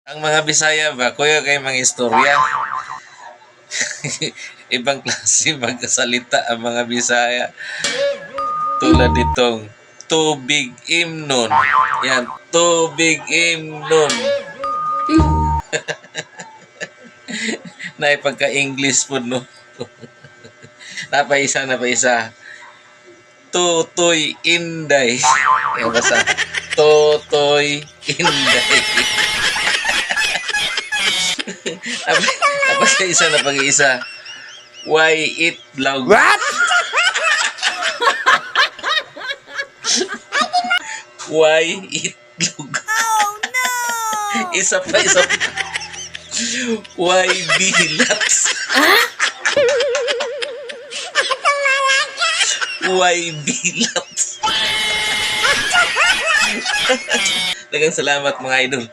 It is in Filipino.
Ang mga Bisaya ba, kuya kay mga istorya. Ibang klase magkasalita ang mga Bisaya. Tulad nitong tubig imnon. Yan, tubig imnon. Na ipagka-English po, no? Napaisa, napaisa. Tutoy Inday. Yan basta. Tutoy Inday. Tapos isa na pag-iisa. Why itlog? What? Why itlog? Oh no! Isa pa, isa pa. Why bilat? Why bilat? Dagang salamat mga idol.